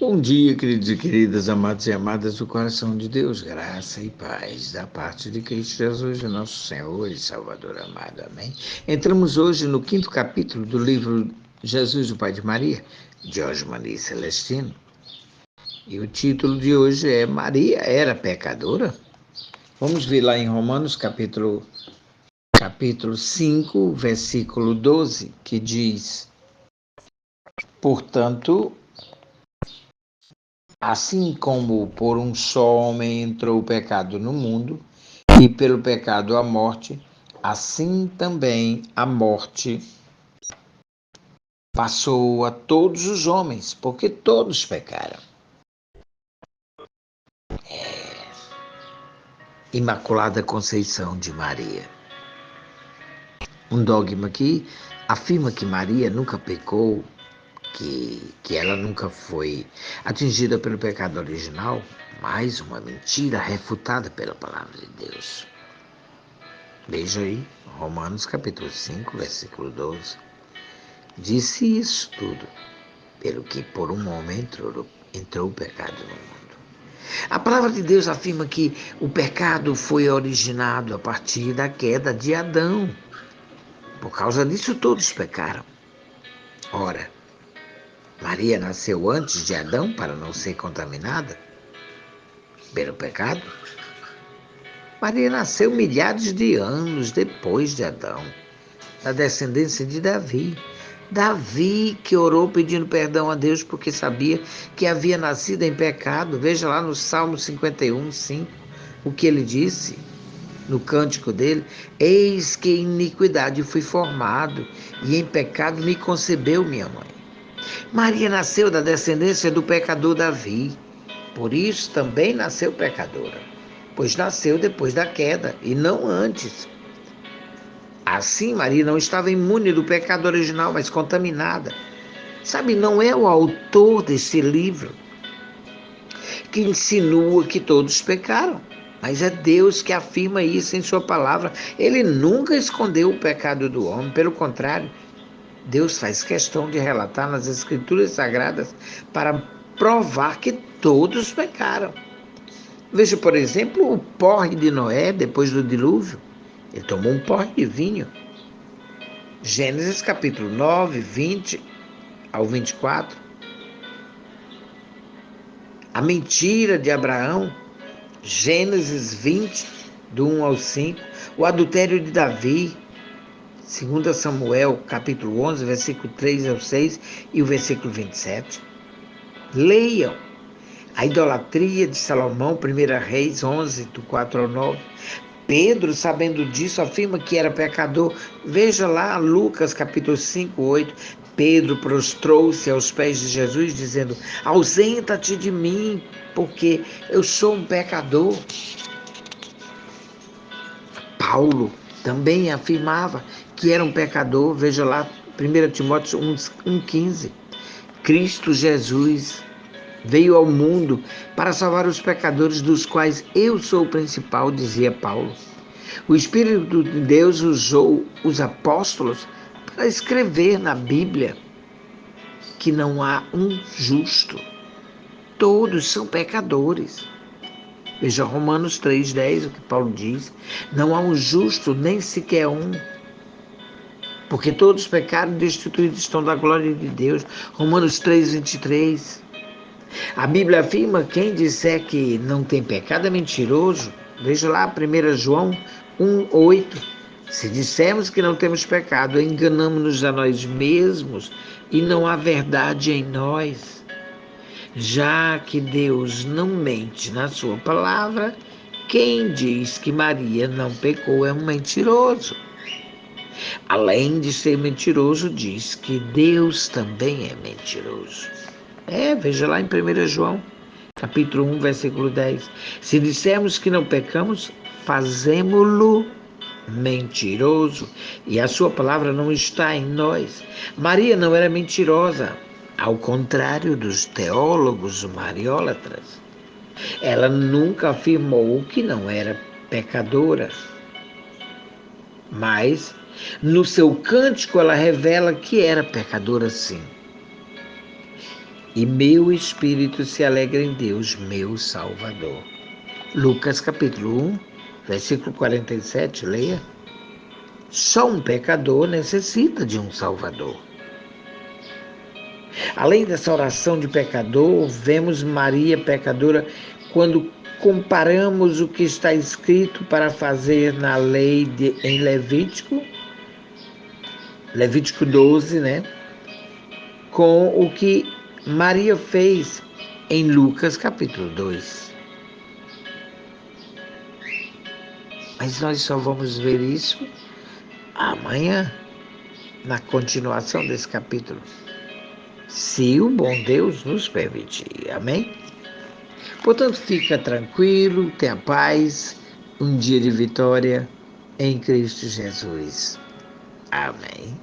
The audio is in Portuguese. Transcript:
Bom dia, queridos e queridas, amados e amadas do coração de Deus, graça e paz da parte de Cristo Jesus, nosso Senhor e Salvador amado, amém? Entramos hoje no 5º capítulo do livro Jesus, o Pai de Maria, de Osmani Celestino, e o título de hoje é Maria era pecadora? Vamos ver lá em Romanos capítulo 5, versículo 12, que diz: portanto, assim como por um só homem entrou o pecado no mundo, e pelo pecado a morte, assim também a morte passou a todos os homens, porque todos pecaram. Imaculada Conceição de Maria. Um dogma que afirma que Maria nunca pecou, que ela nunca foi atingida pelo pecado original, mais uma mentira refutada pela palavra de Deus. Veja aí, Romanos capítulo 5, versículo 12. Disse isso tudo, pelo que por um homem entrou o pecado no mundo. A palavra de Deus afirma que o pecado foi originado a partir da queda de Adão. Por causa disso, todos pecaram. Ora, Maria nasceu antes de Adão para não ser contaminada pelo pecado? Maria nasceu milhares de anos depois de Adão, da descendência de Davi. Davi que orou pedindo perdão a Deus porque sabia que havia nascido em pecado. Veja lá no Salmo 51, 5, o que ele disse no cântico dele: eis que em iniquidade fui formado, e em pecado me concebeu minha mãe. Maria nasceu da descendência do pecador Davi, por isso também nasceu pecadora, pois nasceu depois da queda e não antes. Assim, Maria não estava imune do pecado original, mas contaminada. Sabe, não é o autor desse livro que insinua que todos pecaram, mas é Deus que afirma isso em sua palavra. Ele nunca escondeu o pecado do homem, pelo contrário, Deus faz questão de relatar nas Escrituras Sagradas para provar que todos pecaram. Veja, por exemplo, o porre de Noé depois do dilúvio. Ele tomou um porre de vinho. Gênesis capítulo 9, 20 ao 24. A mentira de Abraão, Gênesis 20, do 1 ao 5. O adultério de Davi, 2 Samuel capítulo 11, versículo 3 ao 6 e o versículo 27. Leiam. A idolatria de Salomão, 1 Reis 11, do 4 ao 9. Pedro, sabendo disso, afirma que era pecador. Veja lá Lucas capítulo 5, 8. Pedro prostrou-se aos pés de Jesus, dizendo: ausenta-te de mim, porque eu sou um pecador. Paulo também afirmava que era um pecador. Veja lá 1 Timóteo 1,15. Cristo Jesus veio ao mundo para salvar os pecadores, dos quais eu sou o principal, dizia Paulo. O Espírito de Deus usou os apóstolos para escrever na Bíblia que não há um justo. Todos são pecadores. Veja Romanos 3,10, o que Paulo diz: não há um justo, nem sequer um, porque todos pecaram e destituídos estão da glória de Deus. Romanos 3,23. A Bíblia afirma: quem disser que não tem pecado é mentiroso. Veja lá 1 João 1,8. Se dissermos que não temos pecado, enganamos-nos a nós mesmos e não há verdade em nós. Já que Deus não mente na sua palavra, quem diz que Maria não pecou é um mentiroso. Além de ser mentiroso, diz que Deus também é mentiroso. Veja lá em 1 João, capítulo 1, versículo 10. Se dissermos que não pecamos, fazemo-lo mentiroso, e a sua palavra não está em nós. Maria não era mentirosa, ao contrário dos teólogos mariólatras. Ela nunca afirmou que não era pecadora, mas no seu cântico ela revela que era pecadora sim. e meu espírito se alegra em Deus, meu Salvador. Lucas capítulo 1, versículo 47, leia. Só um pecador necessita de um Salvador. Além dessa oração de pecador, vemos Maria pecadora quando comparamos o que está escrito para fazer na lei em Levítico 12, né? Com o que Maria fez em Lucas capítulo 2. Mas nós só vamos ver isso amanhã, na continuação desse capítulo, se o bom Deus nos permitir. Amém? Portanto, fica tranquilo, tenha paz, um dia de vitória em Cristo Jesus. Amém.